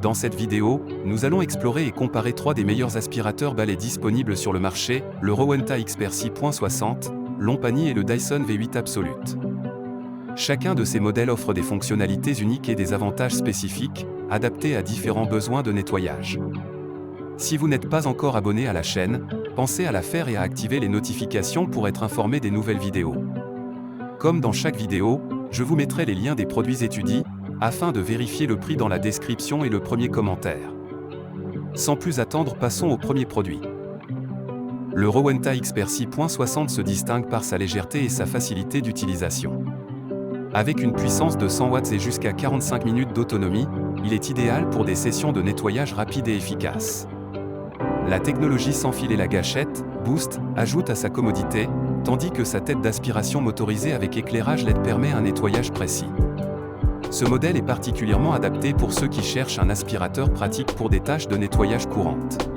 Dans cette vidéo, nous allons explorer et comparer 3 des meilleurs aspirateurs balais disponibles sur le marché, le Rowenta Expert 6.60, Lompani et le Dyson V8 Absolute. Chacun de ces modèles offre des fonctionnalités uniques et des avantages spécifiques, adaptés à différents besoins de nettoyage. Si vous n'êtes pas encore abonné à la chaîne, pensez à la faire et à activer les notifications pour être informé des nouvelles vidéos. Comme dans chaque vidéo, je vous mettrai les liens des produits étudiés, afin de vérifier le prix dans la description et le premier commentaire. Sans plus attendre, passons au premier produit. Le Rowenta Expert 6.60 se distingue par sa légèreté et sa facilité d'utilisation. Avec une puissance de 100 watts et jusqu'à 45 minutes d'autonomie, il est idéal pour des sessions de nettoyage rapides et efficaces. La technologie sans fil et la gâchette, Boost, ajoute à sa commodité, tandis que sa tête d'aspiration motorisée avec éclairage LED permet un nettoyage précis. Ce modèle est particulièrement adapté pour ceux qui cherchent un aspirateur pratique pour des tâches de nettoyage courantes.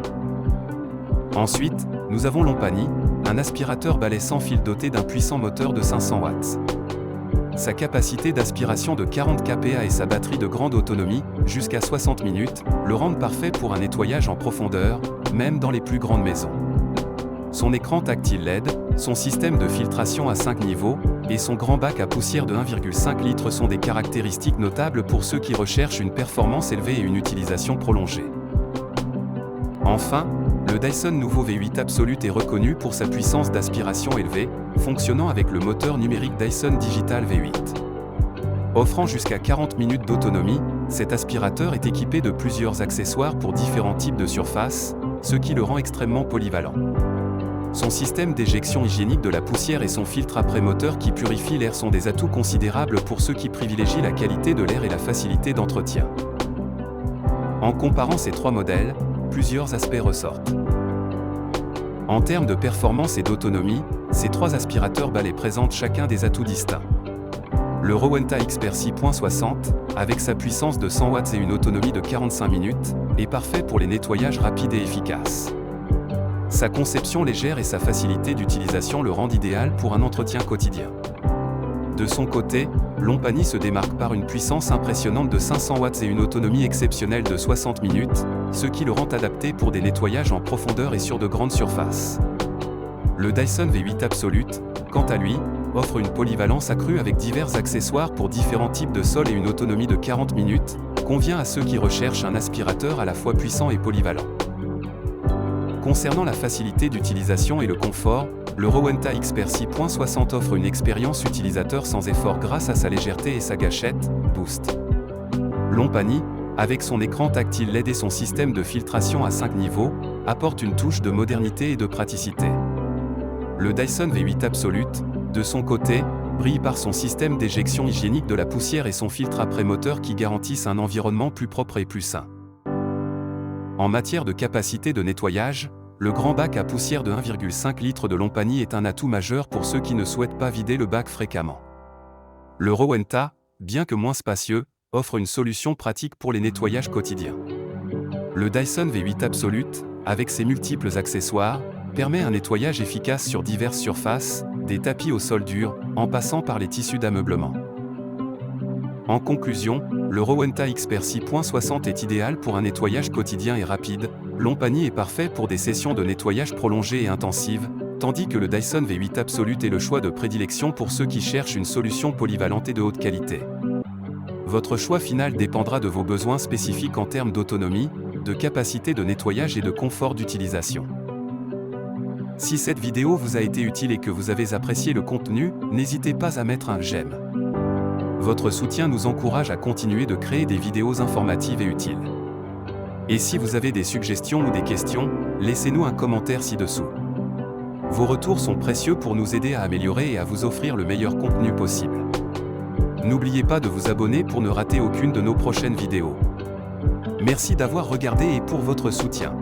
Ensuite, nous avons Lompani, un aspirateur balai sans fil doté d'un puissant moteur de 500 watts. Sa capacité d'aspiration de 40 kPa et sa batterie de grande autonomie, jusqu'à 60 minutes, le rendent parfait pour un nettoyage en profondeur, même dans les plus grandes maisons. Son écran tactile LED, son système de filtration à 5 niveaux, et son grand bac à poussière de 1,5 litres sont des caractéristiques notables pour ceux qui recherchent une performance élevée et une utilisation prolongée. Enfin, le Dyson Nouveau V8 Absolute est reconnu pour sa puissance d'aspiration élevée, fonctionnant avec le moteur numérique Dyson Digital V8. Offrant jusqu'à 40 minutes d'autonomie, cet aspirateur est équipé de plusieurs accessoires pour différents types de surfaces, ce qui le rend extrêmement polyvalent. Son système d'éjection hygiénique de la poussière et son filtre après moteur qui purifie l'air sont des atouts considérables pour ceux qui privilégient la qualité de l'air et la facilité d'entretien. En comparant ces 3 modèles, plusieurs aspects ressortent. En termes de performance et d'autonomie, ces 3 aspirateurs balais présentent chacun des atouts distincts. Le Rowenta Expert 6.60, avec sa puissance de 100 watts et une autonomie de 45 minutes, est parfait pour les nettoyages rapides et efficaces. Sa conception légère et sa facilité d'utilisation le rendent idéal pour un entretien quotidien. De son côté, Lompani se démarque par une puissance impressionnante de 500 watts et une autonomie exceptionnelle de 60 minutes, ce qui le rend adapté pour des nettoyages en profondeur et sur de grandes surfaces. Le Dyson V8 Absolute, quant à lui, offre une polyvalence accrue avec divers accessoires pour différents types de sols et une autonomie de 40 minutes, convient à ceux qui recherchent un aspirateur à la fois puissant et polyvalent. Concernant la facilité d'utilisation et le confort, le Rowenta Expert 6.60 offre une expérience utilisateur sans effort grâce à sa légèreté et sa gâchette, Boost. Lompani, avec son écran tactile LED et son système de filtration à 5 niveaux, apporte une touche de modernité et de praticité. Le Dyson V8 Absolute, de son côté, brille par son système d'éjection hygiénique de la poussière et son filtre après moteur qui garantissent un environnement plus propre et plus sain. En matière de capacité de nettoyage, le grand bac à poussière de 1,5 litres de Lompani est un atout majeur pour ceux qui ne souhaitent pas vider le bac fréquemment. Le Rowenta, bien que moins spacieux, offre une solution pratique pour les nettoyages quotidiens. Le Dyson V8 Absolute, avec ses multiples accessoires, permet un nettoyage efficace sur diverses surfaces, des tapis au sol dur, en passant par les tissus d'ameublement. En conclusion, le Rowenta Expert 6.60 est idéal pour un nettoyage quotidien et rapide, Lompani est parfait pour des sessions de nettoyage prolongées et intensives, tandis que le Dyson V8 Absolute est le choix de prédilection pour ceux qui cherchent une solution polyvalente et de haute qualité. Votre choix final dépendra de vos besoins spécifiques en termes d'autonomie, de capacité de nettoyage et de confort d'utilisation. Si cette vidéo vous a été utile et que vous avez apprécié le contenu, n'hésitez pas à mettre un j'aime. Votre soutien nous encourage à continuer de créer des vidéos informatives et utiles. Et si vous avez des suggestions ou des questions, laissez-nous un commentaire ci-dessous. Vos retours sont précieux pour nous aider à améliorer et à vous offrir le meilleur contenu possible. N'oubliez pas de vous abonner pour ne rater aucune de nos prochaines vidéos. Merci d'avoir regardé et pour votre soutien.